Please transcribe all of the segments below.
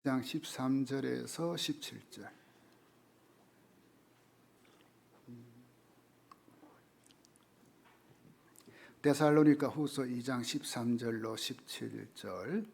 장 13절에서 17절. 데살로니가 후서 2장 13절로 17절.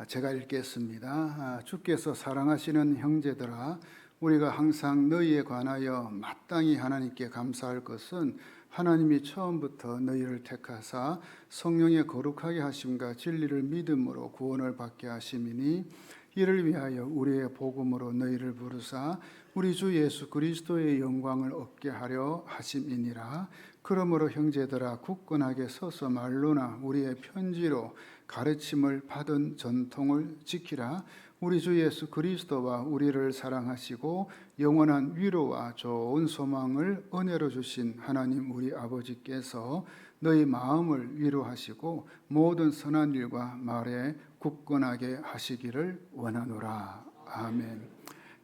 제가 읽겠습니다. 주께서 사랑하시는 형제들아, 우리가 항상 너희에 관하여 마땅히 하나님께 감사할 것은 하나님이 처음부터 너희를 택하사 성령의 거룩하게 하심과 진리를 믿음으로 구원을 받게 하심이니, 이를 위하여 우리의 복음으로 너희를 부르사 우리 주 예수 그리스도의 영광을 얻게 하려 하심이니라. 그러므로 형제들아, 굳건하게 서서 말로나 우리의 편지로 가르침을 받은 전통을 지키라. 우리 주 예수 그리스도와 우리를 사랑하시고 영원한 위로와 좋은 소망을 은혜로 주신 하나님 우리 아버지께서 너희 마음을 위로하시고 모든 선한 일과 말에 굳건하게 하시기를 원하노라. 아멘.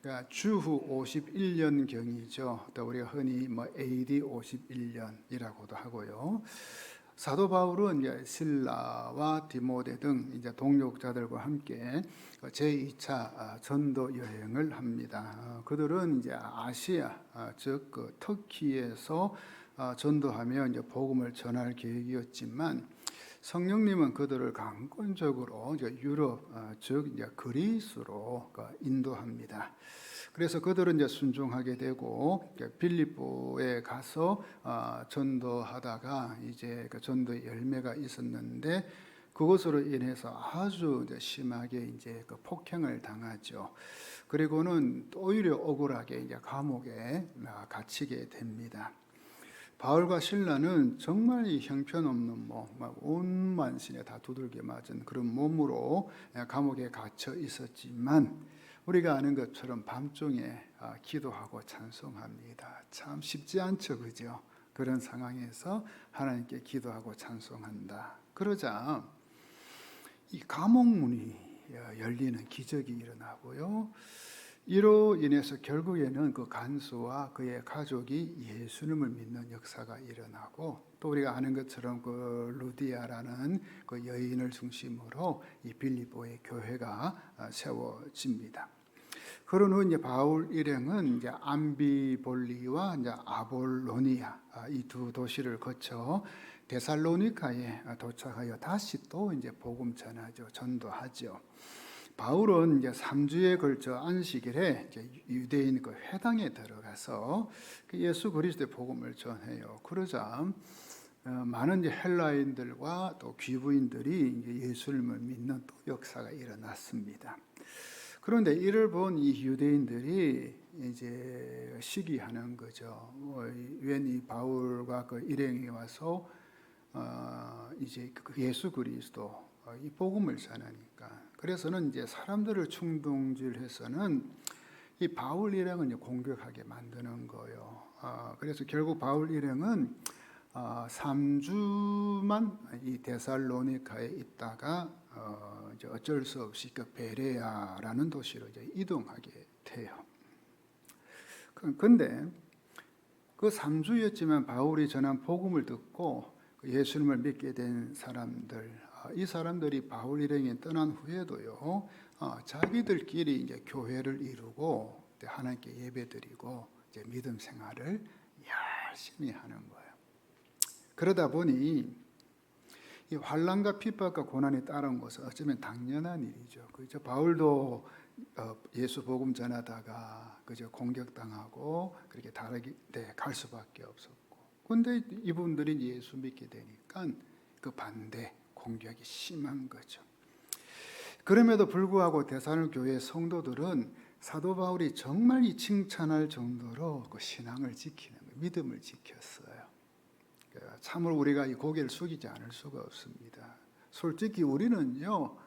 그러니까 주후 51년경이죠. 또 우리가 흔히 AD 51년이라고도 하고요. 사도 바울은 이제 실라와 디모데 등 이제 동역자들과 함께 제2차 전도 여행을 합니다. 그들은 이제 아시아, 즉 터키에서 전도하며 이제 복음을 전할 계획이었지만, 성령님은 그들을 강권적으로 이제 유럽, 즉 이제 그리스로 인도합니다. 그래서 그들은 이제 순종하게 되고 빌립보에 가서 전도하다가 이제 그 전도의 열매가 있었는데, 그것으로 인해서 아주 이제 심하게 이제 그 폭행을 당하죠. 그리고는 오히려 억울하게 이제 감옥에 갇히게 됩니다. 바울과 실라는 정말 이 형편없는 온 만신에 다 두들겨 맞은 그런 몸으로 감옥에 갇혀 있었지만, 우리가 아는 것처럼 밤중에 기도하고 찬송합니다. 참 쉽지 않죠, 그죠? 그런 상황에서 하나님께 기도하고 찬송한다. 그러자 이 감옥 문이 열리는 기적이 일어나고요. 이로 인해서 결국에는 그 간수와 그의 가족이 예수님을 믿는 역사가 일어나고, 또 우리가 아는 것처럼 그 루디아라는 그 여인을 중심으로 이 빌립보의 교회가 세워집니다. 그런 후 이제 바울 일행은 이제 암비볼리와 이제 아볼로니아 이 두 도시를 거쳐 데살로니카에 도착하여 다시 또 이제 복음 전하죠, 전도하죠. 바울은 이제 3주에 걸쳐 안식일에 이제 유대인 그 회당에 들어가서 예수 그리스도의 복음을 전해요. 그러자 많은 이제 헬라인들과 또 귀부인들이 이제 예수님을 믿는 또 역사가 일어났습니다. 그런데 이를 본 이 유대인들이 이제 시기하는 거죠. 웬 이 바울과 그 일행이 와서 이제 예수 그리스도 이 복음을 전하니까, 그래서는 이제 사람들을 충동질해서는 이 바울 일행은 공격하게 만드는 거예요. 그래서 결국 바울 일행은 3주만 이 데살로니카에 있다가 이제 어쩔 수 없이 그 베레아라는 도시로 이제 이동하게 돼요. 근데 그 3주였지만 바울이 전한 복음을 듣고 예수님을 믿게 된 사람들, 이 사람들이 바울 일행이 떠난 후에도요, 자기들끼리 이제 교회를 이루고 하나님께 예배드리고 이제 믿음 생활을 열심히 하는 거예요. 그러다 보니 이 환난과 핍박과 고난이 따른 것은 어쩌면 당연한 일이죠. 그죠? 바울도 예수 복음 전하다가 그저 공격당하고 그렇게 다르게 갈 수밖에 없었고, 근데 이분들이 예수 믿게 되니까 그 반대 공격이 심한 거죠. 그럼에도 불구하고 데살로니가 교회 성도들은 사도 바울이 정말 이 칭찬할 정도로 그 신앙을 지키는 거예요. 믿음을 지켰어요. 참으로 우리가 이 고개를 숙이지 않을 수가 없습니다. 솔직히 우리는요,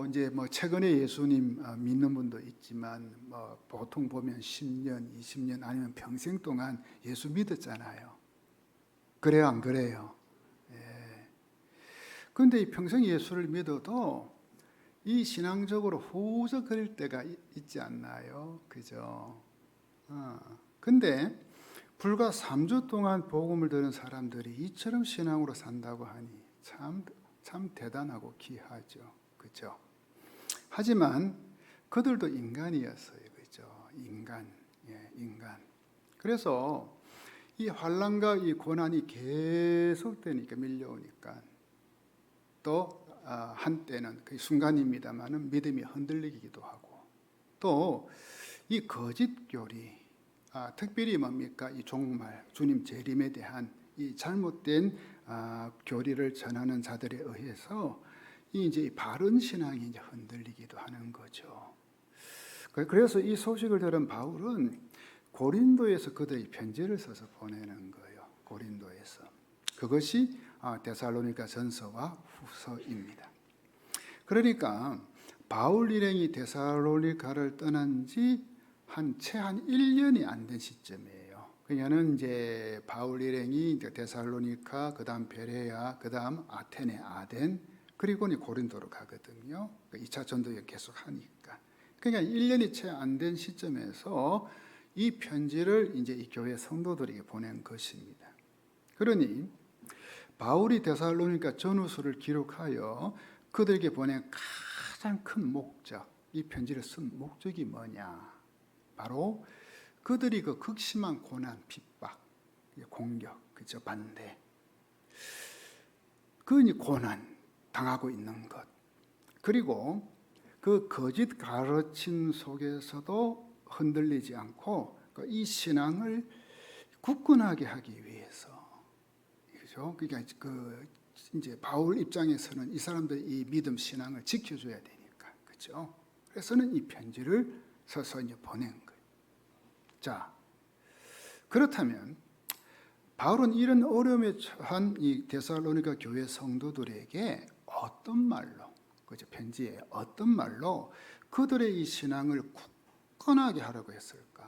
이제 최근에 예수님 믿는 분도 있지만 보통 보면 10년, 20년 아니면 평생 동안 예수 믿었잖아요. 그래요, 안 그래요? 예. 근데 이 평생 예수를 믿어도 이 신앙적으로 후적거릴 때가 있지 않나요? 그죠? 근데 불과 3주 동안 복음을 들은 사람들이 이처럼 신앙으로 산다고 하니 참 대단하고 귀하죠. 그죠? 하지만 그들도 인간이었어요. 그죠? 인간. 예, 인간. 그래서 이 환난과 이 고난이 계속되니까 밀려오니까 또 한때는 그 순간입니다만은 믿음이 흔들리기도 하고 또 이 거짓 교리 특별히 뭡니까? 이 종말 주님 재림에 대한 이 잘못된 교리를 전하는 자들에 의해서 이제 바른 신앙이 이제 흔들리기도 하는 거죠. 그래서 이 소식을 들은 바울은 고린도에서 그들의 편지를 써서 보내는 거예요. 고린도에서. 그것이 데살로니가 전서와 후서입니다. 그러니까 바울 일행이 데살로니가를 떠난 지 채 한 1년이 안 된 시점이에요. 그녀는 이제 바울 일행이 데살로니가, 그다음 베레아, 그다음 아테네, 아덴, 그리고 고린도로 가거든요. 2차 전도 계속 하니까. 그러니까 1년이 채 안 된 시점에서 이 편지를 이제 이 교회 성도들에게 보낸 것입니다. 그러니 바울이 데살로니가 전후서를 기록하여 그들에게 보낸 가장 큰 목적, 이 편지를 쓴 목적이 뭐냐? 바로 그들이 그 극심한 고난, 핍박, 공격, 그죠? 반대. 그 고난 당하고 있는 것. 그리고 그 거짓 가르침 속에서도 흔들리지 않고 이 신앙을 굳건하게 하기 위해서, 그죠? 그러니까 이제 바울 입장에서는 이 사람들이 이 믿음 신앙을 지켜줘야 되니까, 그죠? 그래서는 이 편지를 써서 이제 보낸 거예요. 자, 그렇다면 바울은 이런 어려움에 처한 이 데살로니가 교회 성도들에게 어떤 말로, 그죠? 편지에 어떤 말로 그들의 이 신앙을 굳건하게 하려고 했을까?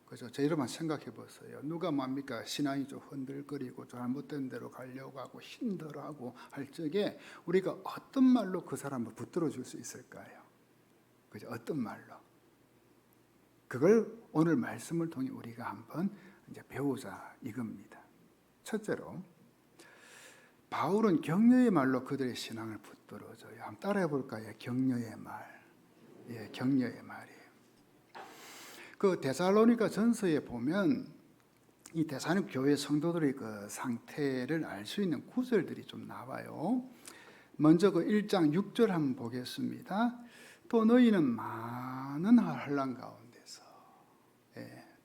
그죠? 저 여러분 생각해 보세요. 누가 뭡니까? 신앙이 좀 흔들거리고 잘못된 대로 가려고 하고 힘들어하고 할 적에 우리가 어떤 말로 그 사람을 붙들어 줄 수 있을까요? 그죠? 어떤 말로? 그걸 오늘 말씀을 통해 우리가 한번 이제 배우자 이겁니다. 첫째로 바울은 격려의 말로 그들의 신앙을 붙들어줘요. 한번 따라해 볼까요? 격려의 말. 예, 격려의 말이에요. 그 데살로니가 전서에 보면 이 데살로니가 교회 성도들의 그 상태를 알 수 있는 구절들이 좀 나와요. 먼저 그 1장 6절 한번 보겠습니다. 또 너희는 많은 환난 가운데서,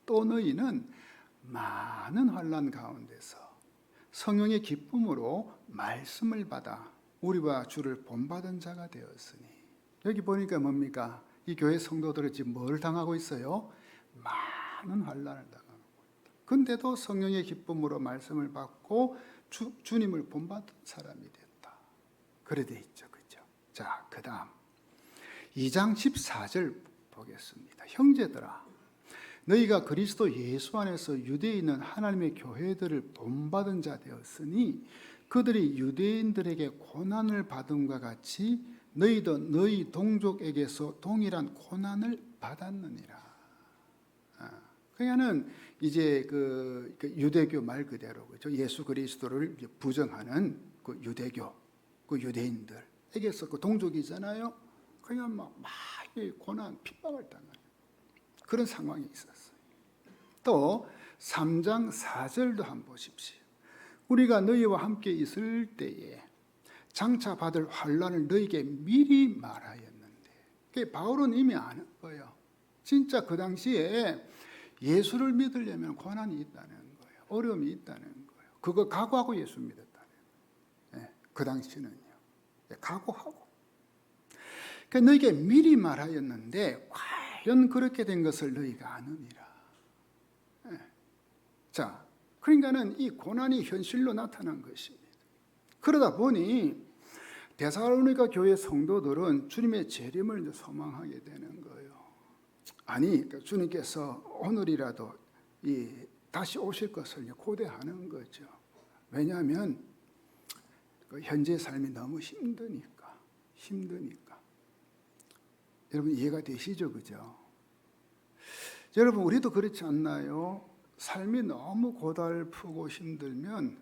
또 너희는 많은 환난 가운데서 성령의 기쁨으로 말씀을 받아 우리와 주를 본받은 자가 되었으니. 여기 보니까 뭡니까? 이 교회 성도들은 지금 뭘 당하고 있어요? 많은 환난을 당하고 있다. 근데도 성령의 기쁨으로 말씀을 받고 주님을 본받은 사람이 됐다. 그래 돼 있죠. 그죠? 자, 그 다음 2장 14절 보겠습니다. 형제들아, 너희가 그리스도 예수 안에서 유대에 있는 하나님의 교회들을 본받은 자 되었으니 그들이 유대인들에게 고난을 받음과 같이 너희도 너희 동족에게서 동일한 고난을 받았느니라. 그러니까는 이제 그 유대교 말 그대로 그죠? 예수 그리스도를 부정하는 그 유대교, 그 유대인들에게서 그 동족이잖아요. 그냥 막 고난, 핍박을 당하는 그런 상황이 있었어요. 또 3장 4절도 한번 보십시오. 우리가 너희와 함께 있을 때에 장차 받을 환난을 너희에게 미리 말하였는데, 바울은 이미 아는 거예요. 진짜 그 당시에 예수를 믿으려면 고난이 있다는 거예요. 어려움이 있다는 거예요. 그거 각오하고 예수 믿었다는 거예요. 그 당시는요. 각오하고. 그러니까 너희에게 미리 말하였는데 과연 그렇게 된 것을 너희가 아느니라. 자, 그러니까는 이 고난이 현실로 나타난 것입니다. 그러다 보니 데살로니가 교회 성도들은 주님의 재림을 소망하게 되는 거예요. 아니, 그러니까 주님께서 오늘이라도 다시 오실 것을 고대하는 거죠. 왜냐하면 현재 삶이 너무 힘드니까. 여러분 이해가 되시죠? 그죠? 여러분 우리도 그렇지 않나요? 삶이 너무 고달프고 힘들면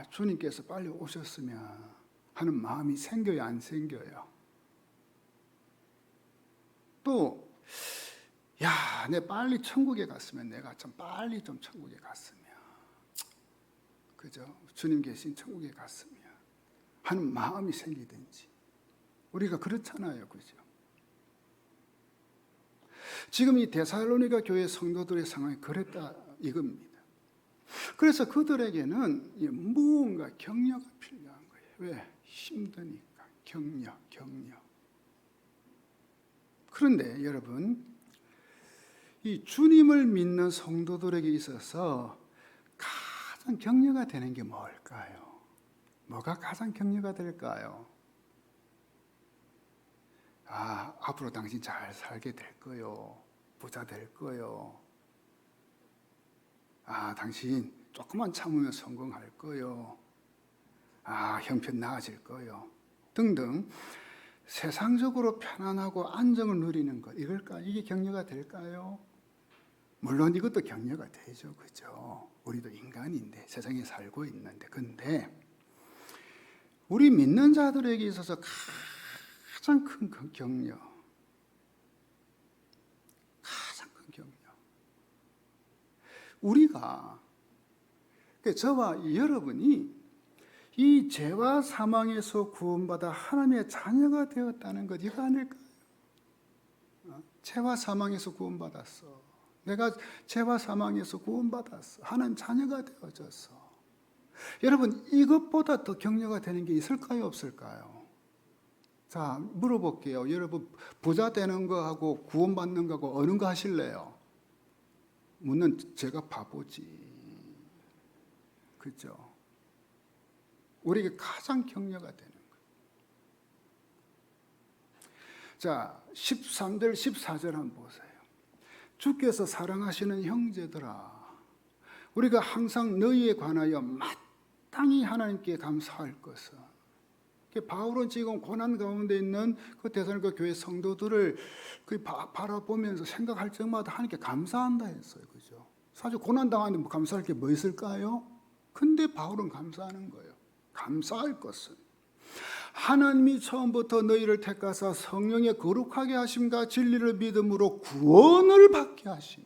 주님께서 빨리 오셨으면 하는 마음이 생겨요, 안 생겨요? 또 야, 내 빨리 천국에 갔으면, 내가 좀 빨리 좀 천국에 갔으면, 그죠? 주님 계신 천국에 갔으면 하는 마음이 생기든지. 우리가 그렇잖아요, 그죠? 지금 이 데살로니가 교회 성도들의 상황이 그랬다 이겁니다. 그래서 그들에게는 무언가 격려가 필요한 거예요. 왜? 힘드니까. 격려. 그런데 여러분, 이 주님을 믿는 성도들에게 있어서 가장 격려가 되는 게 뭘까요? 뭐가 가장 격려가 될까요? 앞으로 당신 잘 살게 될 거요. 부자 될 거요. 당신 조금만 참으면 성공할 거요. 형편 나아질 거요. 등등 세상적으로 편안하고 안정을 누리는 것, 이게 격려가 될까요? 물론 이것도 격려가 되죠. 그죠? 우리도 인간인데, 세상에 살고 있는데. 근데 우리 믿는 자들에게 있어서 가장 큰 격려, 우리가, 저와 여러분이 이 죄와 사망에서 구원받아 하나님의 자녀가 되었다는 것, 이거 아닐까요? 죄와 사망에서 구원받았어. 내가 죄와 사망에서 구원받았어. 하나님 자녀가 되어졌어. 여러분, 이것보다 더 격려가 되는 게 있을까요, 없을까요? 자, 물어볼게요. 여러분, 부자 되는 거하고 구원받는 거하고 어느 거 하실래요? 묻는 제가 바보지. 그죠? 우리에게 가장 격려가 되는 거예요. 자, 13절, 14절 한번 보세요. 주께서 사랑하시는 형제들아, 우리가 항상 너희에 관하여 마땅히 하나님께 감사할 것은. 바울은 지금 고난 가운데 있는 그 데살로니가 교회 성도들을 바라보면서 생각할 적마다 하나님께 감사한다 했어요. 그죠? 사실 고난 당하는데 감사할 게 뭐 있을까요? 근데 바울은 감사하는 거예요. 감사할 것은 하나님이 처음부터 너희를 택하사 성령의 거룩하게 하심과 진리를 믿음으로 구원을 받게 하심.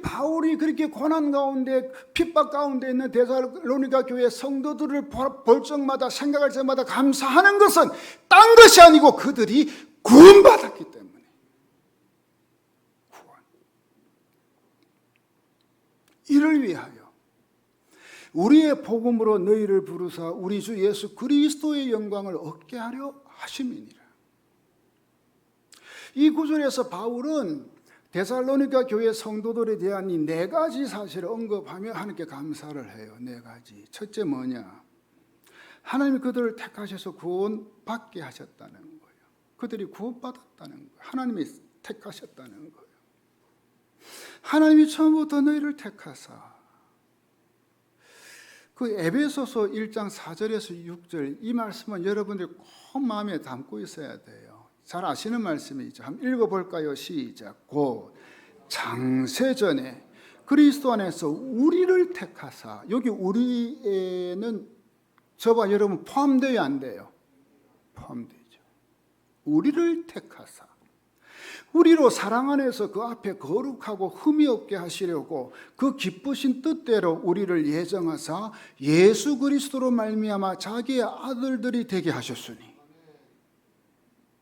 바울이 그렇게 고난 가운데, 핍박 가운데 있는 데살로니가 교회 성도들을 볼 적마다, 생각할 때마다 감사하는 것은 딴 것이 아니고 그들이 구원받았기 때문에. 구원. 이를 위하여 우리의 복음으로 너희를 부르사 우리 주 예수 그리스도의 영광을 얻게 하려 하심이니라. 이 구절에서 바울은 데살로니가 교회 성도들에 대한 이 네 가지 사실을 언급하며 하나님께 감사를 해요. 네 가지. 첫째 뭐냐? 하나님이 그들을 택하셔서 구원받게 하셨다는 거예요. 그들이 구원받았다는 거예요. 하나님이 택하셨다는 거예요. 하나님이 처음부터 너희를 택하사. 그 에베소서 1장 4절에서 6절, 이 말씀은 여러분들이 꼭 마음에 담고 있어야 돼요. 잘 아시는 말씀이죠. 한번 읽어볼까요? 시작. 곧 창세전에 그리스도 안에서 우리를 택하사. 여기 우리에는 저와 여러분 포함되어야 안 돼요? 포함되죠. 우리를 택하사 우리로 사랑 안에서 그 앞에 거룩하고 흠이 없게 하시려고 그 기쁘신 뜻대로 우리를 예정하사 예수 그리스도로 말미암아 자기의 아들들이 되게 하셨으니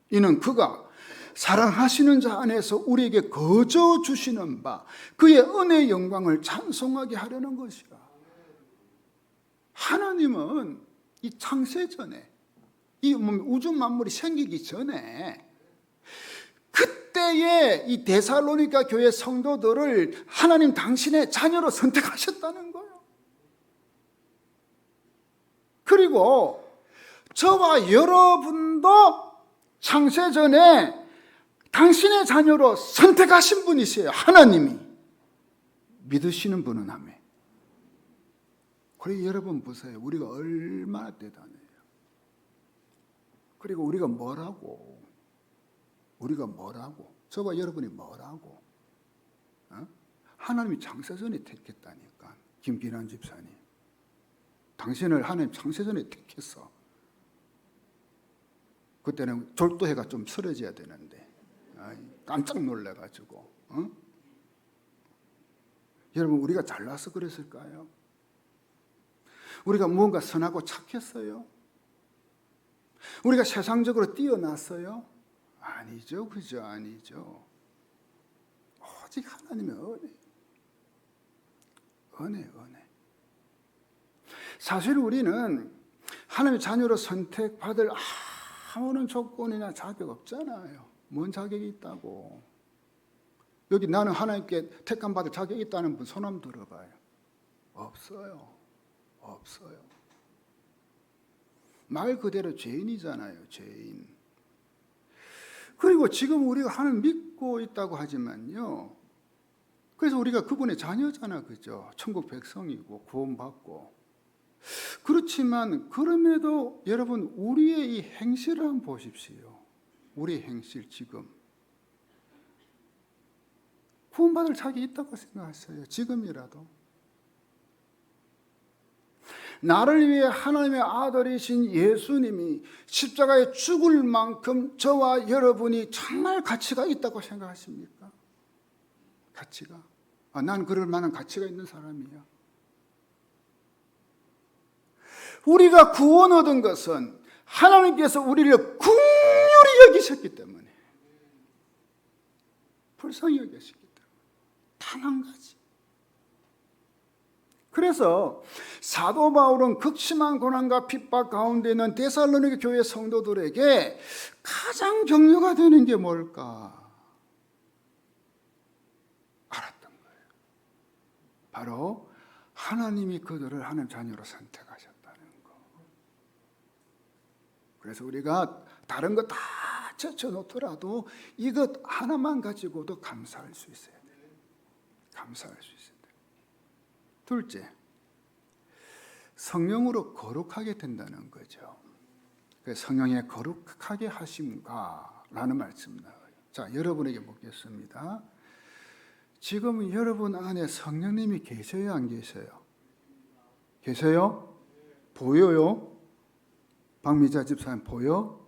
이는 그가 사랑하시는 자 안에서 우리에게 거저 주시는 바 그의 은혜의 영광을 찬송하게 하려는 것이라. 하나님은 이 창세전에, 이 우주 만물이 생기기 전에 그때의 이 데살로니가 교회 성도들을 하나님 당신의 자녀로 선택하셨다는 거예요. 그리고 저와 여러분도 창세전에 당신의 자녀로 선택하신 분이세요. 하나님이. 믿으시는 분은 아멘. 그리고 여러분 보세요. 우리가 얼마나 대단해요. 그리고 우리가 뭐라고? 저와 여러분이 뭐라고? 하나님이 창세전에 택했다니까. 김기란 집사님, 당신을 하나님 창세전에 택했어. 그때는 졸도해가 좀 쓰러져야 되는데 깜짝 놀래가지고 여러분 우리가 잘나서 그랬을까요? 우리가 무언가 선하고 착했어요? 우리가 세상적으로 뛰어났어요? 아니죠, 그죠? 아니죠. 오직 하나님의 은혜. 사실 우리는 하나님의 자녀로 선택받을 아무런 조건이나 자격 없잖아요. 뭔 자격이 있다고? 여기 나는 하나님께 택함 받을 자격이 있다는 분 손 한번 들어봐요. 없어요. 말 그대로 죄인이잖아요, 죄인. 그리고 지금 우리가 하나님 믿고 있다고 하지만요. 그래서 우리가 그분의 자녀잖아, 그죠? 천국 백성이고 구원받고. 그렇지만 그럼에도 여러분 우리의 이 행실을 한번 보십시오. 우리의 행실 지금. 구원받을 자격이 있다고 생각하세요. 지금이라도. 나를 위해 하나님의 아들이신 예수님이 십자가에 죽을 만큼 저와 여러분이 정말 가치가 있다고 생각하십니까? 가치가? 난 그럴 만한 가치가 있는 사람이야. 우리가 구원 얻은 것은 하나님께서 우리를 긍휼히 여기셨기 때문에, 불쌍히 여기셨기 때문에 단 한 가지. 그래서 사도 바울은 극심한 고난과 핍박 가운데 있는 데살로니가 교회 성도들에게 가장 격려가 되는 게 뭘까? 알았던 거예요. 바로 하나님이 그들을 하나님 자녀로 선택하셨다는 거. 그래서 우리가 다른 거 다 제쳐놓더라도 이것 하나만 가지고도 감사할 수 있어야 돼요. 감사할 수 있어야 돼요. 둘째, 성령으로 거룩하게 된다는 거죠. 성령의 거룩하게 하심과라는 말씀 나와요. 자, 여러분에게 묻겠습니다. 지금 여러분 안에 성령님이 계셔요, 안 계셔요? 계세요? 보여요? 박미자 집사님 보여?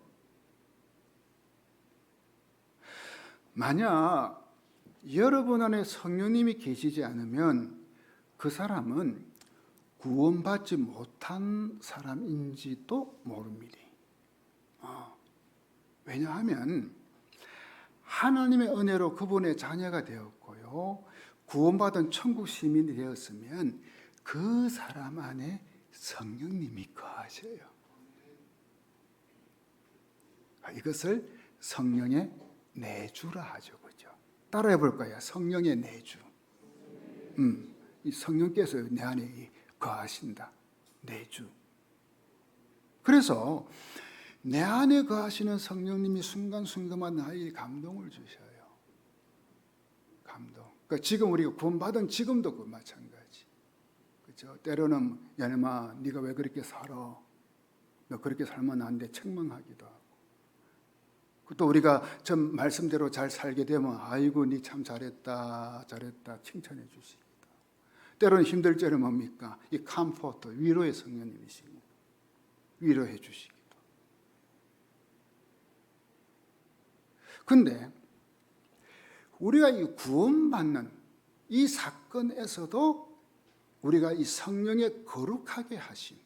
만약 여러분 안에 성령님이 계시지 않으면 그 사람은 구원받지 못한 사람인지도 모릅니다. 왜냐하면 하나님의 은혜로 그분의 자녀가 되었고요, 구원받은 천국 시민이 되었으면 그 사람 안에 성령님이 거하셔요. 이것을 성령의 내주라 하죠, 그죠? 따라해 볼 거예요. 성령의 내주. 이 성령께서 내 안에 거하신다. 내주. 그래서 내 안에 거하시는 성령님이 순간순간마다 나에게 감동을 주셔요. 감동. 그러니까 지금 우리가 구원받은 지금도 그 마찬가지. 그렇죠? 때로는 야네마 네가 왜 그렇게 살아? 너 그렇게 살면 안 돼. 책망하기도 하고. 또 우리가 전 말씀대로 잘 살게 되면 아이고 네 참 잘했다 칭찬해 주시기도. 때로는 힘들 때는 뭡니까? 이 컴포트, 위로의 성령님이십니다. 위로해 주시기도. 근데 우리가 이 구원받는 이 사건에서도 우리가 이 성령의 거룩하게 하심,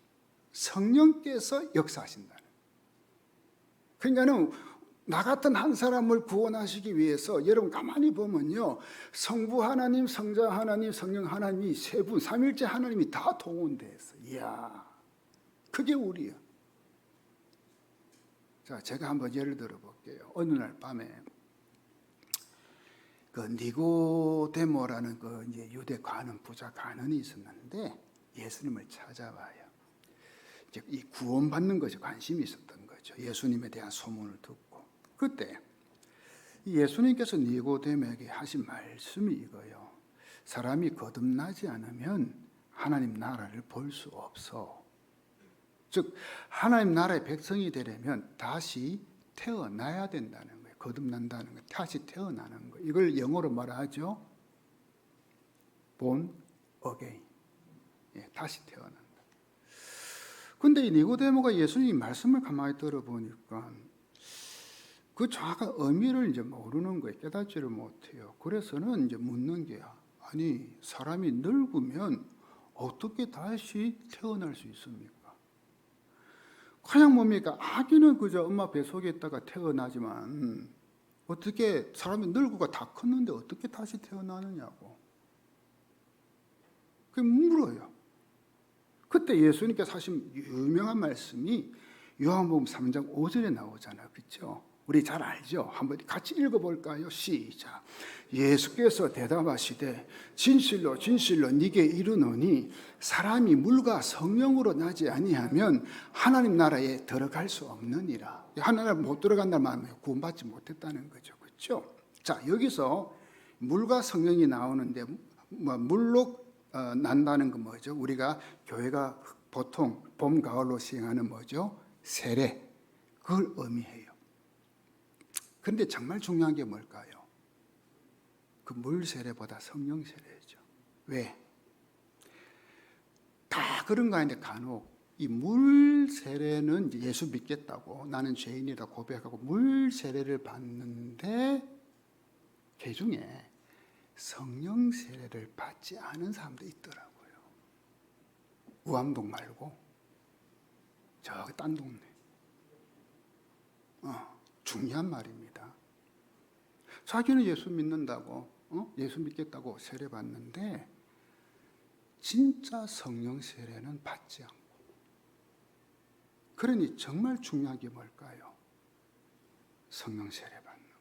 성령께서 역사하신다는. 그러니까는 나 같은 한 사람을 구원하시기 위해서 여러분 가만히 보면요, 성부 하나님, 성자 하나님, 성령 하나님이 세 분, 삼일째 하나님이 다 동원돼서, 이야, 그게 우리야. 자, 제가 한번 예를 들어 볼게요. 어느 날 밤에 그 니고데모라는 그 이제 유대 관원 부자 관원이 있었는데 예수님을 찾아와요. 이제 이 구원받는 것에 관심이 있었던 거죠. 예수님에 대한 소문을 듣고. 그때 예수님께서 니고데모에게 하신 말씀이 이거예요. 사람이 거듭나지 않으면 하나님 나라를 볼 수 없어. 즉 하나님 나라의 백성이 되려면 다시 태어나야 된다는 거예요. 거듭난다는 거예요. 다시 태어나는 거예요. 이걸 영어로 뭐라 하죠? born again. 다시 태어난다. 근데 이 니고데모가 예수님 말씀을 가만히 들어보니까 그 정확한 의미를 이제 모르는 거예요. 깨닫지를 못해요. 그래서는 이제 묻는 게야. 아니, 사람이 늙으면 어떻게 다시 태어날 수 있습니까? 그냥 뭡니까? 아기는 그저 엄마 뱃속에 있다가 태어나지만 어떻게 사람이 늙고 다 컸는데 어떻게 다시 태어나느냐고. 그게 물어요. 그때 예수님께서 하신 유명한 말씀이 요한복음 3장 5절에 나오잖아요. 그렇죠? 우리 잘 알죠? 한번 같이 읽어볼까요? 시작. 예수께서 대답하시되 진실로 진실로 네게 이르노니 사람이 물과 성령으로 나지 아니하면 하나님 나라에 들어갈 수 없느니라. 하나님 못 들어간다는 말은 구원받지 못했다는 거죠. 그렇죠? 자, 여기서 물과 성령이 나오는데 물로 난다는 건 뭐죠? 우리가 교회가 보통 봄, 가을로 시행하는 뭐죠? 세례. 그걸 의미해요. 그런데 정말 중요한 게 뭘까요? 그 물 세례보다 성령 세례죠. 왜? 다 그런 거 아닌데 간혹 이 물 세례는 예수 믿겠다고 나는 죄인이다 고백하고 물 세례를 받는데 그 중에 성령 세례를 받지 않은 사람도 있더라고요. 우암동 말고 저기 딴 동네. 중요한 말입니다. 자기는 예수 믿는다고, 예수 믿겠다고 세례 받는데 진짜 성령 세례는 받지 않고. 그러니 정말 중요한 게 뭘까요? 성령 세례 받는 거.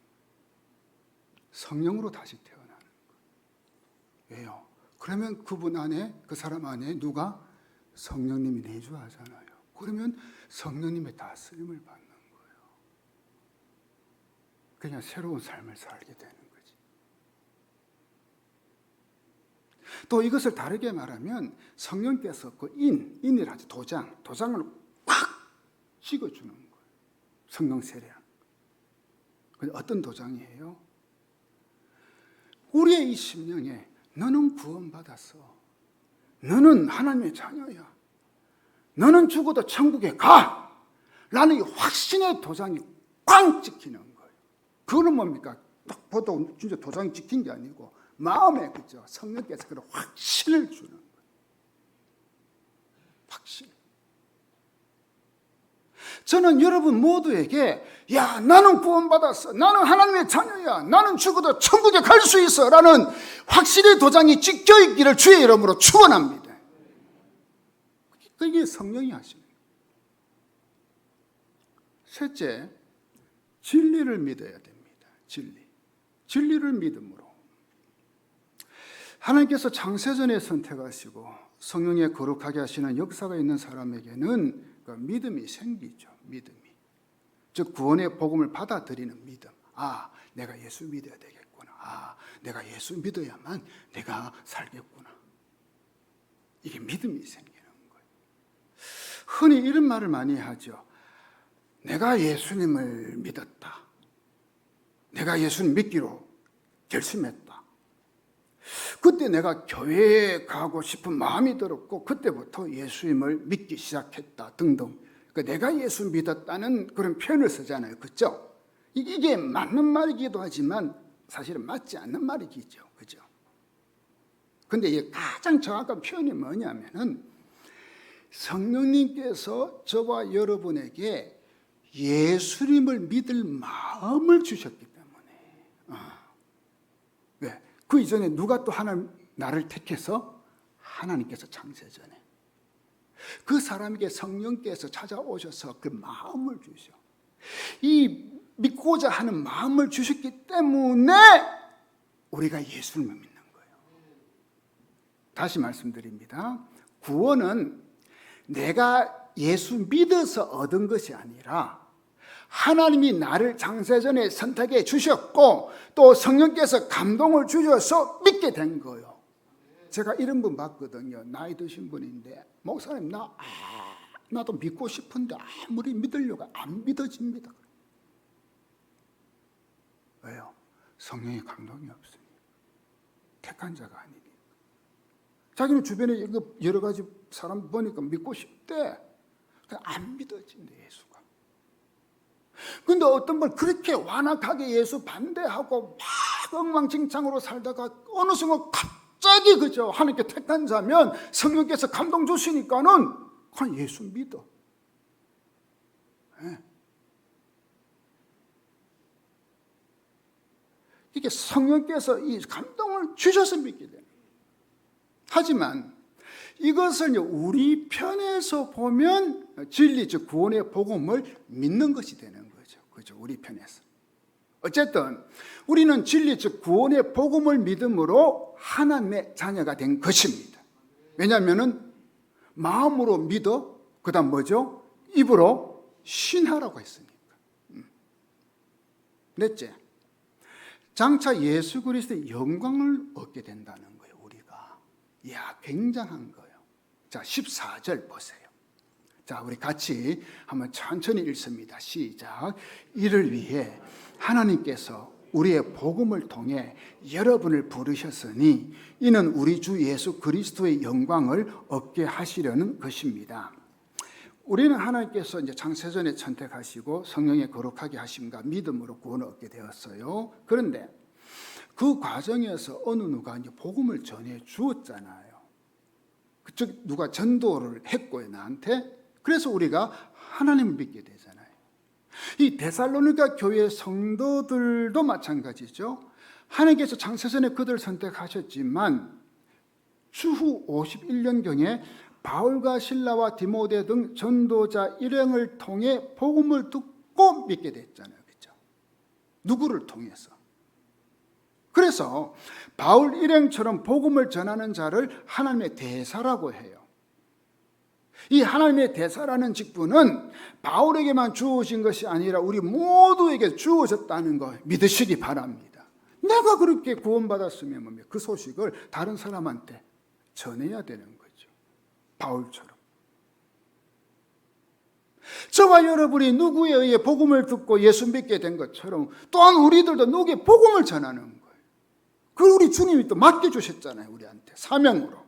성령으로 다시 태어나는 거. 왜요? 그러면 그분 안에, 그 사람 안에 누가? 성령님이 내주하잖아요. 그러면 성령님의 다스림을 받는 거예요. 그냥 새로운 삶을 살게 되는 거지. 또 이것을 다르게 말하면 성령께서 그 인이라지 도장을 꽉 찍어주는 거예요. 성령 세례한. 어떤 도장이에요? 우리의 이 심령에 너는 구원받았어. 너는 하나님의 자녀야. 너는 죽어도 천국에 가! 라는 이 확신의 도장이 꽝 찍히는 거예요. 그거는 뭡니까? 딱 보통 진짜 도장이 찍힌 게 아니고 마음에 그죠? 성령께서 그런 확신을 주는 거예요. 확신. 저는 여러분 모두에게 야 나는 구원받았어. 나는 하나님의 자녀야. 나는 죽어도 천국에 갈 수 있어. 라는 확신의 도장이 찍혀있기를 주의 이름으로 축원합니다. 그게 성령이 하시는 거예요. 셋째, 진리를 믿어야 됩니다. 진리를 믿음으로. 하나님께서 창세전에 선택하시고 성령에 거룩하게 하시는 역사가 있는 사람에게는 그 믿음이 생기죠. 믿음이. 즉 구원의 복음을 받아들이는 믿음. 아, 내가 예수 믿어야 되겠구나. 아, 내가 예수 믿어야만 내가 살겠구나. 이게 믿음이 생기는 거예요. 흔히 이런 말을 많이 하죠. 내가 예수님을 믿었다. 내가 예수님 믿기로 결심했다. 그때 내가 교회에 가고 싶은 마음이 들었고 그때부터 예수님을 믿기 시작했다 등등. 내가 예수 믿었다는 그런 표현을 쓰잖아요. 그렇죠? 이게 맞는 말이기도 하지만 사실은 맞지 않는 말이기죠. 그죠? 근데 이게 가장 정확한 표현이 뭐냐면은 성령님께서 저와 여러분에게 예수님을 믿을 마음을 주셨기 때문에. 왜? 그 이전에 누가 또 나를 택해서? 하나님께서 창세전에. 그 사람에게 성령께서 찾아오셔서 그 마음을 주셔. 이 믿고자 하는 마음을 주셨기 때문에 우리가 예수님을 믿는 거예요. 다시 말씀드립니다. 구원은 내가 예수 믿어서 얻은 것이 아니라 하나님이 나를 창세전에 선택해 주셨고 또 성령께서 감동을 주셔서 믿게 된 거예요. 제가 이런 분 봤거든요. 나이 드신 분인데 목사님 나도 믿고 싶은데 아무리 믿으려고 안 믿어집니다. 왜요? 성령의 감동이 없으니까. 택한 자가 아니니까. 자기는 주변에 여러 가지 사람 보니까 믿고 싶대. 안 믿어진대 예수가. 근데 어떤 분 그렇게 완악하게 예수 반대하고 막 엉망진창으로 살다가 어느 순간 갑자기 그죠 하나님께 택한 자면 성령께서 감동 주시니까는 그냥 예수 믿어. 네. 이게 성령께서 이 감동을 주셔서 믿게 돼요. 하지만 이것을 우리 편에서 보면 진리 즉 구원의 복음을 믿는 것이 되는 거죠. 그죠? 우리 편에서. 어쨌든 우리는 진리 즉 구원의 복음을 믿음으로 하나님의 자녀가 된 것입니다. 왜냐하면은 마음으로 믿어 그다음 뭐죠? 입으로 신하라고 했으니까. 넷째, 장차 예수 그리스도의 영광을 얻게 된다는 거예요. 우리가. 이야, 굉장한 거예요. 자, 14절 보세요. 자, 우리 같이 한번 천천히 읽습니다. 시작. 이를 위해 하나님께서 우리의 복음을 통해 여러분을 부르셨으니 이는 우리 주 예수 그리스도의 영광을 얻게 하시려는 것입니다. 우리는 하나님께서 이제 창세전에 선택하시고 성령의 거룩하게 하심과 믿음으로 구원을 얻게 되었어요. 그런데 그 과정에서 어느 누가 이제 복음을 전해 주었잖아요. 그쪽 누가 전도를 했고요, 나한테. 그래서 우리가 하나님을 믿게 되잖아요. 이 데살로니가 교회 성도들도 마찬가지죠. 하나님께서 창세전에 그들을 선택하셨지만 추후 51년경에 바울과 실라와 디모데 등 전도자 일행을 통해 복음을 듣고 믿게 됐잖아요. 그렇죠? 누구를 통해서? 그래서 바울 일행처럼 복음을 전하는 자를 하나님의 대사라고 해요. 이 하나님의 대사라는 직분은 바울에게만 주어진 것이 아니라 우리 모두에게 주어졌다는 거 믿으시기 바랍니다. 내가 그렇게 구원받았으면 그 소식을 다른 사람한테 전해야 되는 거죠. 바울처럼. 저와 여러분이 누구에 의해 복음을 듣고 예수 믿게 된 것처럼 또한 우리들도 누구에게 복음을 전하는 거예요. 그걸 우리 주님이 또 맡겨주셨잖아요. 우리한테 사명으로.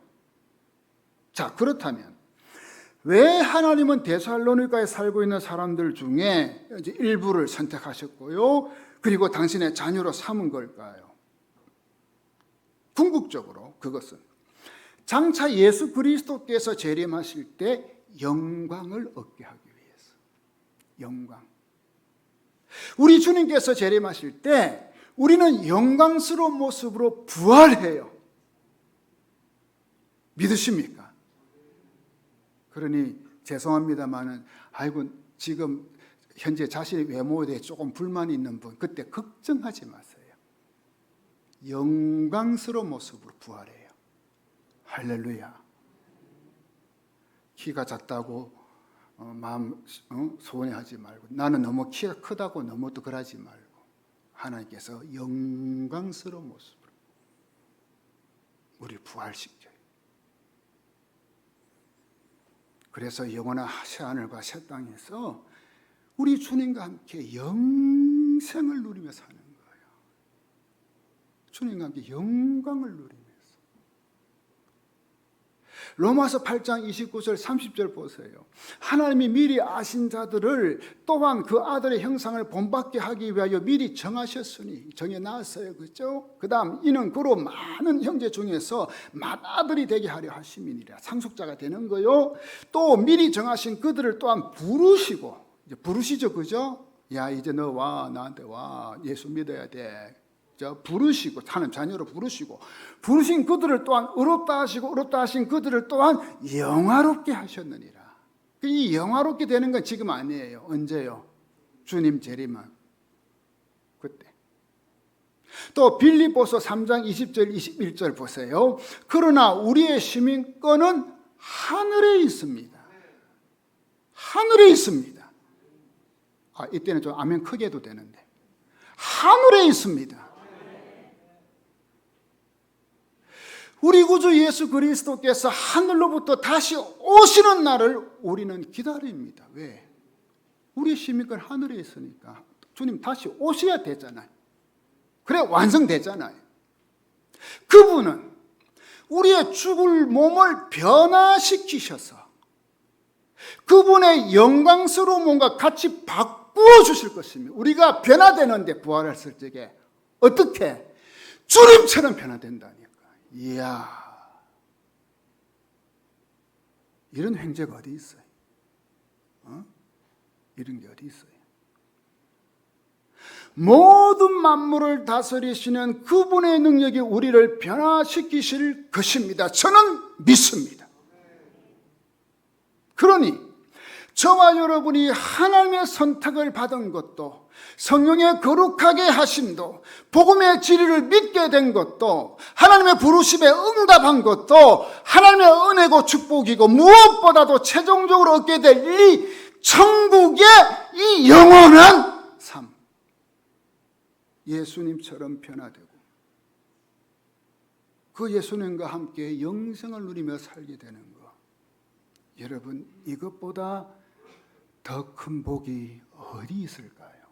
자, 그렇다면 왜 하나님은 데살로니가에 살고 있는 사람들 중에 이제 일부를 선택하셨고요, 그리고 당신의 자녀로 삼은 걸까요? 궁극적으로 그것은 장차 예수 그리스도께서 재림하실 때 영광을 얻게 하기 위해서. 영광. 우리 주님께서 재림하실 때 우리는 영광스러운 모습으로 부활해요. 믿으십니까? 그러니 죄송합니다만은 아이고 지금 현재 자신의 외모에 대해 조금 불만이 있는 분, 그때 걱정하지 마세요. 영광스러운 모습으로 부활해요. 할렐루야. 키가 작다고 마음 소원해하지 말고, 나는 너무 키가 크다고 너무 또 그러지 말고, 하나님께서 영광스러운 모습으로 우리 부활시켜요. 그래서 영원한 새하늘과 새 땅에서 우리 주님과 함께 영생을 누리며 사는 거예요. 주님과 함께 영광을 누리면서. 로마서 8장 29절 30절 보세요. 하나님이 미리 아신 자들을 또한 그 아들의 형상을 본받게 하기 위하여 미리 정하셨으니, 정해놨어요. 그렇죠? 그 다음 이는 그로 많은 형제 중에서 맏아들이 되게 하려 하심이니라. 상속자가 되는 거요. 또 미리 정하신 그들을 또한 부르시고, 이제 부르시죠. 그죠? 야, 이제 너 와, 나한테 와, 예수 믿어야 돼. 부르시고, 하나님 자녀로 부르시고, 부르신 그들을 또한 의롭다 하시고, 의롭다 하신 그들을 또한 영화롭게 하셨느니라. 이 영화롭게 되는 건 지금 아니에요. 언제요? 주님 재림은 그때. 또 빌립보서 3장 20절 21절 보세요. 그러나 우리의 시민권은 하늘에 있습니다. 하늘에 있습니다. 이때는 좀 아멘 크게 해도 되는데, 하늘에 있습니다. 우리 구주 예수 그리스도께서 하늘로부터 다시 오시는 날을 우리는 기다립니다. 왜? 우리 시민권 하늘에 있으니까 주님 다시 오셔야 되잖아요. 그래 완성되잖아요. 그분은 우리의 죽을 몸을 변화시키셔서 그분의 영광스러운 몸과 같이 바꾸셔서 바꾸어 주실 것입니다. 우리가 변화되는데 부활했을 적에 어떻게? 주님처럼 변화된다니까. 이야, 이런 횡재가 어디 있어요? 이런 게 어디 있어요? 모든 만물을 다스리시는 그분의 능력이 우리를 변화시키실 것입니다. 저는 믿습니다. 그러니 저와 여러분이 하나님의 선택을 받은 것도, 성령의 거룩하게 하심도, 복음의 진리를 믿게 된 것도, 하나님의 부르심에 응답한 것도 하나님의 은혜고 축복이고, 무엇보다도 최종적으로 얻게 될 이 천국의 이 영원한 삶, 예수님처럼 변화되고 그 예수님과 함께 영생을 누리며 살게 되는 것, 여러분, 이것보다 더 큰 복이 어디 있을까요?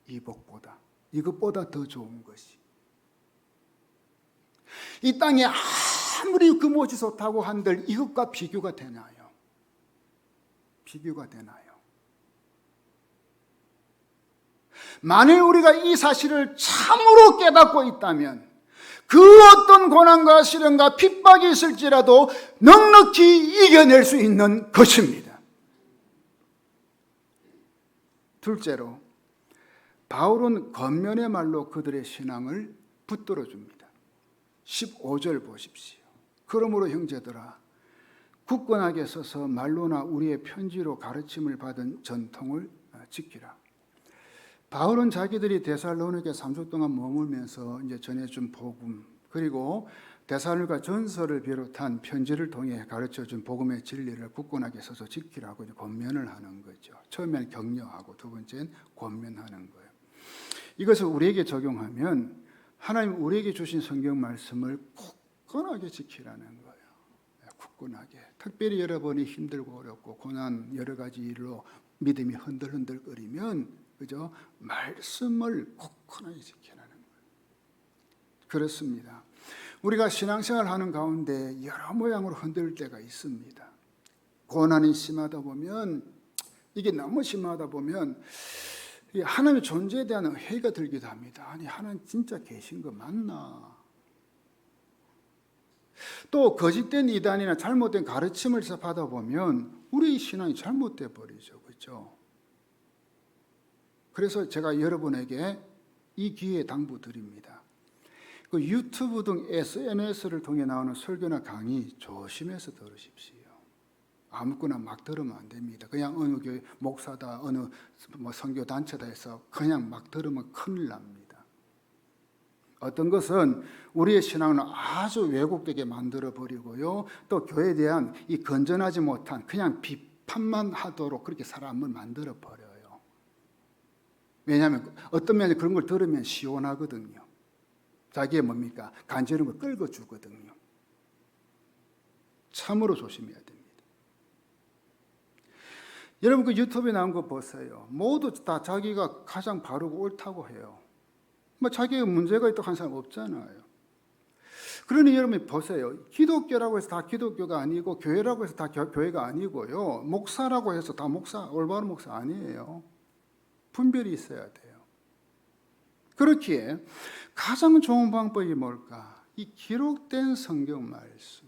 이 복보다, 이것보다 더 좋은 것이. 이 땅에 아무리 금오지 좋다고 한들 이것과 비교가 되나요? 비교가 되나요? 만일 우리가 이 사실을 참으로 깨닫고 있다면 그 어떤 고난과 시련과 핍박이 있을지라도 넉넉히 이겨낼 수 있는 것입니다. 둘째로, 바울은 겉면의 말로 그들의 신앙을 붙들어 줍니다. 15절 보십시오. 그러므로 형제들아, 굳건하게 서서 말로나 우리의 편지로 가르침을 받은 전통을 지키라. 바울은 자기들이 데살로니게 3주 동안 머물면서 이제 전해준 복음, 그리고 데살로니가 전서를 비롯한 편지를 통해 가르쳐준 복음의 진리를 굳건하게 서서 지키라고 이제 권면을 하는 거죠. 처음에는 격려하고 두 번째는 권면하는 거예요. 이것을 우리에게 적용하면 하나님 우리에게 주신 성경 말씀을 굳건하게 지키라는 거예요. 굳건하게. 특별히 여러분이 힘들고 어렵고 고난 여러 가지 일로 믿음이 흔들흔들거리면, 그죠? 말씀을 굳건하게 지키라는 거예요. 그렇습니다. 우리가 신앙생활 하는 가운데 여러 모양으로 흔들 때가 있습니다. 고난이 심하다 보면, 이게 너무 심하다 보면 하나님의 존재에 대한 회의가 들기도 합니다. 아니, 하나님 진짜 계신 거 맞나? 또 거짓된 이단이나 잘못된 가르침을 받아보면 우리 신앙이 잘못돼 버리죠. 그렇죠? 그래서 제가 여러분에게 이 기회에 당부드립니다. 그 유튜브 등 SNS를 통해 나오는 설교나 강의 조심해서 들으십시오. 아무거나 막 들으면 안 됩니다. 그냥 어느 교회 목사다, 어느 선교 단체다 해서 그냥 막 들으면 큰일 납니다. 어떤 것은 우리의 신앙을 아주 왜곡되게 만들어 버리고요. 또 교회에 대한 이 건전하지 못한 그냥 비판만 하도록 그렇게 사람을 만들어 버려요. 왜냐하면 어떤 면에 그런 걸 들으면 시원하거든요. 자기의 뭡니까? 간지러운 걸 끌어주거든요. 참으로 조심해야 됩니다. 여러분, 그 유튜브에 나온 거 보세요. 모두 다 자기가 가장 바르고 옳다고 해요. 뭐 자기의 문제가 있다고 한 사람 없잖아요. 그러니 여러분이 보세요. 기독교라고 해서 다 기독교가 아니고, 교회라고 해서 다 교회가 아니고요. 목사라고 해서 다 목사, 올바른 목사 아니에요. 분별이 있어야 돼요. 그렇기에 가장 좋은 방법이 뭘까? 이 기록된 성경 말씀,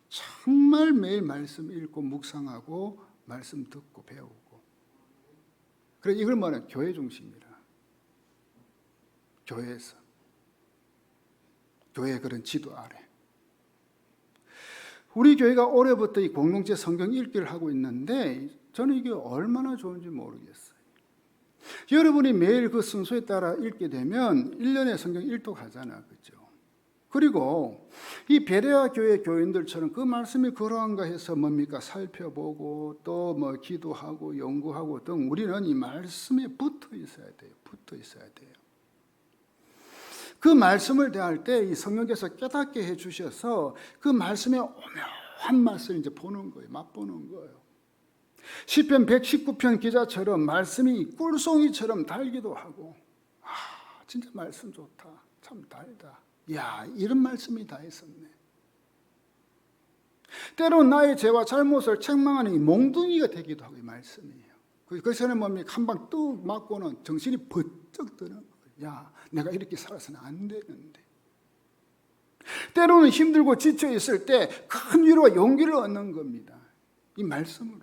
정말 매일 말씀 읽고 묵상하고 말씀 듣고 배우고. 그래, 이걸 말하는 교회 중심이라. 교회에서, 교회의 그런 지도 아래. 우리 교회가 올해부터 이 공동체 성경 읽기를 하고 있는데 저는 이게 얼마나 좋은지 모르겠어요. 여러분이 매일 그 순서에 따라 읽게 되면 1년에 성경 일독하잖아, 그렇죠? 그리고 이 베레아 교회 교인들처럼 그 말씀이 그러한가 해서 뭡니까? 살펴보고 또 뭐 기도하고 연구하고 등 우리는 이 말씀에 붙어 있어야 돼요. 붙어 있어야 돼요. 그 말씀을 대할 때 이 성령께서 깨닫게 해 주셔서 그 말씀의 오묘한 맛을 이제 보는 거예요. 맛보는 거예요. 시편 119편 기자처럼 말씀이 꿀송이처럼 달기도 하고, 진짜 말씀 좋다. 참 달다. 야, 이런 말씀이 다 있었네. 때론 나의 죄와 잘못을 책망하는 이 몽둥이가 되기도 하고, 이 말씀이에요. 그 사람 몸이 한 방 뚝 맞고는 정신이 번쩍 드는 거예요. 야, 내가 이렇게 살아서는 안 되는데. 때로는 힘들고 지쳐 있을 때 큰 위로와 용기를 얻는 겁니다. 이 말씀으로.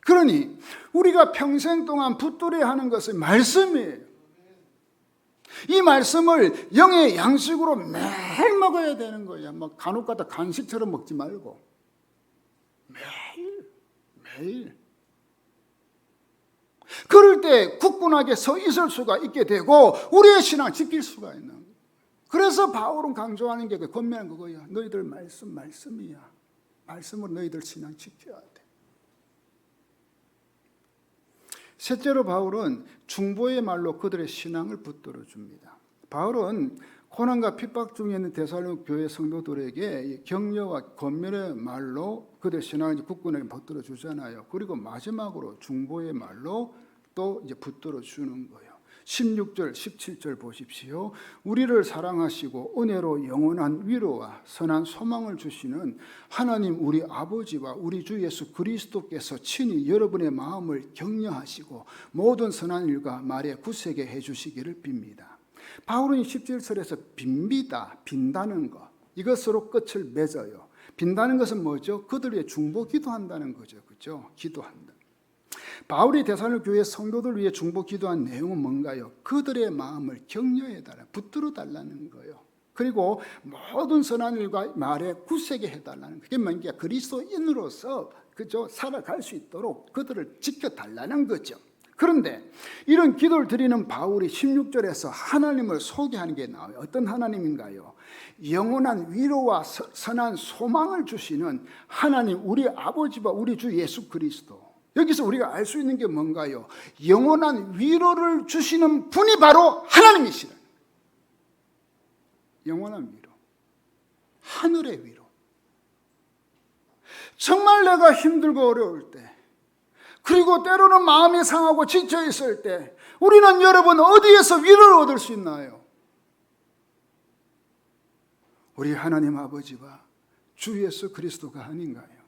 그러니 우리가 평생 동안 붙들어야 하는 것은 말씀이에요. 이 말씀을 영의 양식으로 매일 먹어야 되는 거예요. 뭐 간혹가다 간식처럼 먹지 말고 매일. 그럴 때 굳건하게 서 있을 수가 있게 되고 우리의 신앙을 지킬 수가 있는 거예요. 그래서 바울은 강조하는 게 권면한 그거야. 너희들 말씀이야. 말씀으로 너희들 신앙 지켜야 돼. 셋째로 바울은 중보의 말로 그들의 신앙을 붙들어 줍니다. 바울은 고난과 핍박 중에 있는 데살로니가 교회 성도들에게 격려와 권면의 말로 그들의 신앙을 굳건하게 붙들어 주잖아요. 그리고 마지막으로 중보의 말로 또 이제 붙들어 주는 거예요. 16절, 17절 보십시오. 우리를 사랑하시고 은혜로 영원한 위로와 선한 소망을 주시는 하나님 우리 아버지와 우리 주 예수 그리스도께서 친히 여러분의 마음을 격려하시고 모든 선한 일과 말에 굳세게 해주시기를 빕니다. 바울은 17절에서 빕니다, 빈다는 것, 이것으로 끝을 맺어요. 빈다는 것은 뭐죠? 그들 위해 중보 기도한다는 거죠. 그렇죠? 기도한다. 바울이 데살로니가 교회 성도들 위해 중보 기도한 내용은 뭔가요? 그들의 마음을 격려해달라, 붙들어 달라는 거예요. 그리고 모든 선한 일과 말에 굳세게 해달라는, 그게 뭔가 그리스도인으로서 그죠? 살아갈 수 있도록 그들을 지켜달라는 거죠. 그런데 이런 기도를 드리는 바울이 16절에서 하나님을 소개하는 게 나와요. 어떤 하나님인가요? 영원한 위로와 선한 소망을 주시는 하나님 우리 아버지와 우리 주 예수 그리스도. 여기서 우리가 알 수 있는 게 뭔가요? 영원한 위로를 주시는 분이 바로 하나님이시라. 영원한 위로, 하늘의 위로. 정말 내가 힘들고 어려울 때, 그리고 때로는 마음이 상하고 지쳐 있을 때 우리는 여러분 어디에서 위로를 얻을 수 있나요? 우리 하나님 아버지와 주 예수 그리스도가 아닌가요?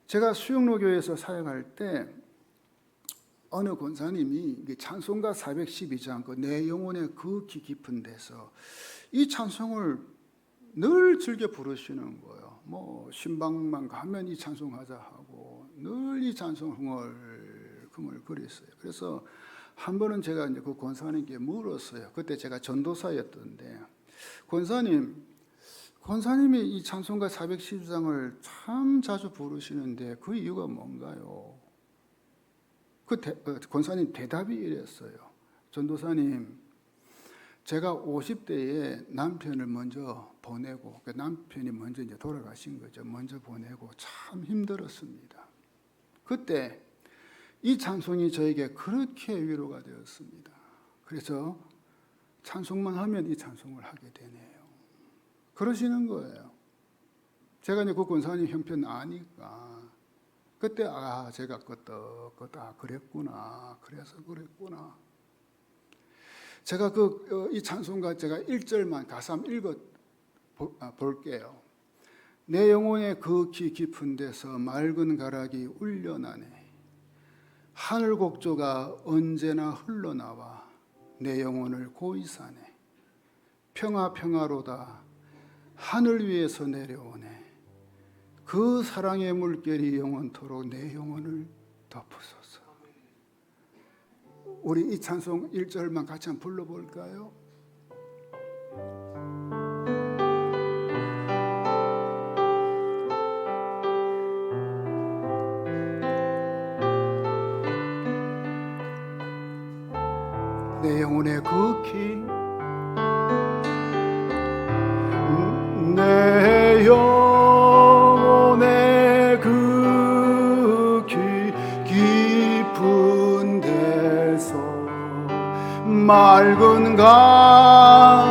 제가 수영로교회에서 사역할 때 어느 권사님이 찬송가 412장 내 영혼의 그 깊은 데서 이 찬송을 늘 즐겨 부르시는 거예요. 뭐 신방만 가면 이 찬송하자 하고 늘 이 찬송 흥얼흥얼거렸어요. 그래서 한 번은 제가 이제 그 권사님께 물었어요. 그때 제가 전도사였던데, 권사님이 이 찬송가 412장을 참 자주 부르시는데 그 이유가 뭔가요? 권사님 대답이 이랬어요. 전도사님, 제가 50대에 남편을 먼저 보내고, 남편이 먼저 이제 돌아가신 거죠. 먼저 보내고 참 힘들었습니다. 그때 이 찬송이 저에게 그렇게 위로가 되었습니다. 그래서 찬송만 하면 이 찬송을 하게 되네요. 그러시는 거예요. 제가 이제 그 권사님 형편 아니까 그때 제가 끄떡끄떡 그랬구나. 그래서 그랬구나. 제가 이 찬송가 제가 1절만 가사 읽어 볼게요. 내 영혼의 그 깊은 데서 맑은 가락이 울려나네. 하늘 곡조가 언제나 흘러나와 내 영혼을 고이 사네. 평화로다 하늘 위에서 내려오네. 그 사랑의 물결이 영원토록 내 영혼을 덮으소서. 우리 이 찬송 1절만 같이 한번 불러볼까요? 내 영혼의 극히 내 영혼의 극히 깊은 데서 맑은 가락이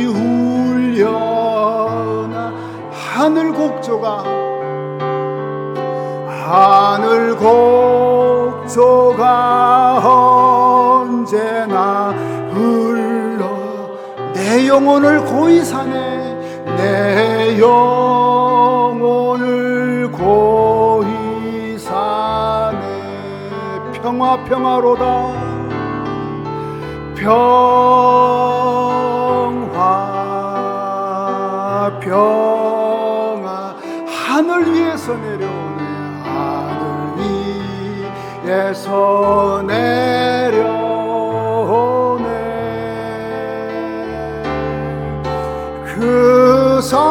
울려나 하늘 곡조가 언제나 흘러 내 영혼을 고이 사네. 내 영혼을 고이 평화로다. 평화 하늘 위에서 내려오네. 하늘 위에서 내려오네. 그 사랑의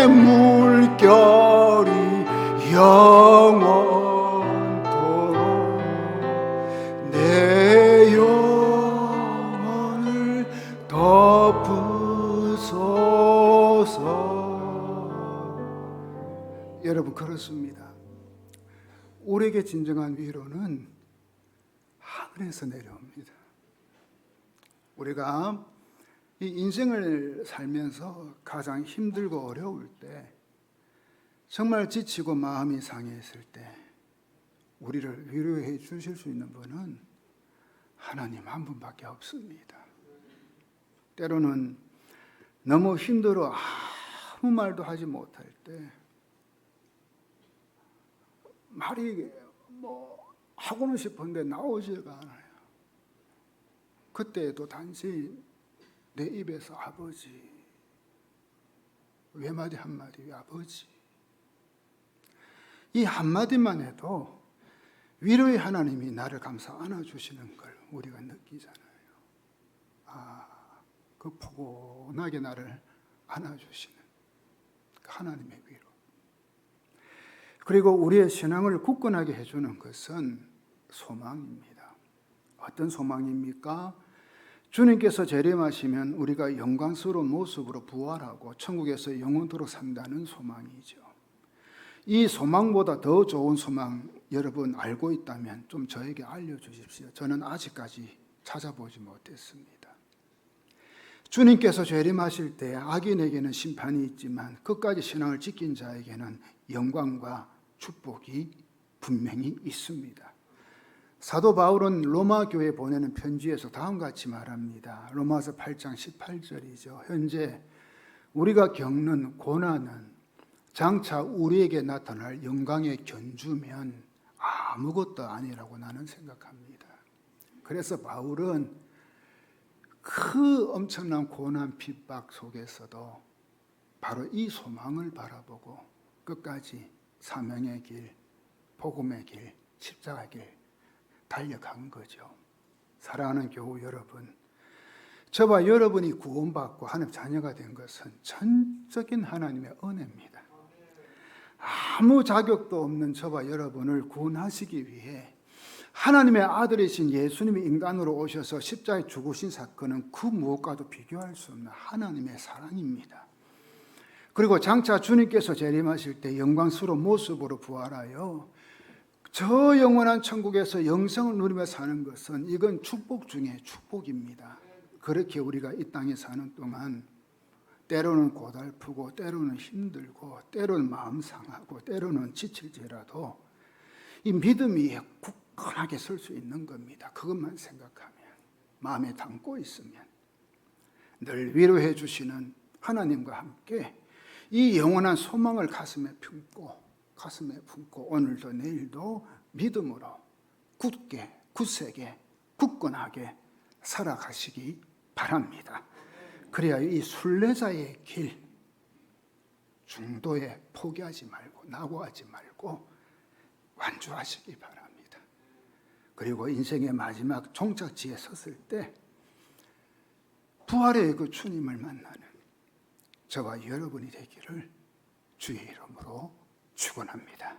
물결이 영원토록 내 영혼을 덮으소서. 여러분, 그렇습니다. 우리에게 진정한 위로는 하늘에서 내려옵니다. 우리가 이 인생을 살면서 가장 힘들고 어려울 때, 정말 지치고 마음이 상해있을 때 우리를 위로해 주실 수 있는 분은 하나님 한 분밖에 없습니다. 때로는 너무 힘들어 아무 말도 하지 못할 때, 말이 하고는 싶은데 나오지가 않아요. 그때도 단지 내 입에서 아버지, 외마디 한마디 아버지, 이 한마디만 해도 위로의 하나님이 나를 감싸 안아주시는 걸 우리가 느끼잖아요. 그 포근하게 나를 안아주시는 그 하나님의 위로. 그리고 우리의 신앙을 굳건하게 해주는 것은 소망입니다. 어떤 소망입니까? 주님께서 재림하시면 우리가 영광스러운 모습으로 부활하고 천국에서 영원토록 산다는 소망이죠. 이 소망보다 더 좋은 소망 여러분 알고 있다면 좀 저에게 알려주십시오. 저는 아직까지 찾아보지 못했습니다. 주님께서 재림하실 때 악인에게는 심판이 있지만 끝까지 신앙을 지킨 자에게는 영광과 축복이 분명히 있습니다. 사도 바울은 로마 교회에 보내는 편지에서 다음과 같이 말합니다. 로마서 8장 18절이죠. 현재 우리가 겪는 고난은 장차 우리에게 나타날 영광의 견주면 아무것도 아니라고 나는 생각합니다. 그래서 바울은 그 엄청난 고난 핍박 속에서도 바로 이 소망을 바라보고 끝까지 사명의 길, 복음의 길, 십자가의 길 달려간 거죠. 사랑하는 교우 여러분, 저와 여러분이 구원받고 하나님 자녀가 된 것은 전적인 하나님의 은혜입니다. 아무 자격도 없는 저와 여러분을 구원하시기 위해 하나님의 아들이신 예수님이 인간으로 오셔서 십자가에 죽으신 사건은 그 무엇과도 비교할 수 없는 하나님의 사랑입니다. 그리고 장차 주님께서 재림하실 때 영광스러운 모습으로 부활하여 저 영원한 천국에서 영생을 누리며 사는 것은 이건 축복 중에 축복입니다. 그렇게 우리가 이 땅에 사는 동안 때로는 고달프고 때로는 힘들고 때로는 마음 상하고 때로는 지칠지라도 이 믿음이 굳건하게 설 수 있는 겁니다. 그것만 생각하면, 마음에 담고 있으면 늘 위로해 주시는 하나님과 함께 이 영원한 소망을 가슴에 품고 오늘도 내일도 믿음으로 굳게, 굳세게, 굳건하게 살아가시기 바랍니다. 그래야 이 순례자의 길, 중도에 포기하지 말고 낙오하지 말고 완주하시기 바랍니다. 그리고 인생의 마지막 종착지에 섰을 때 부활의 그 주님을 만나는 저와 여러분이 되기를 주의 이름으로 축원합니다.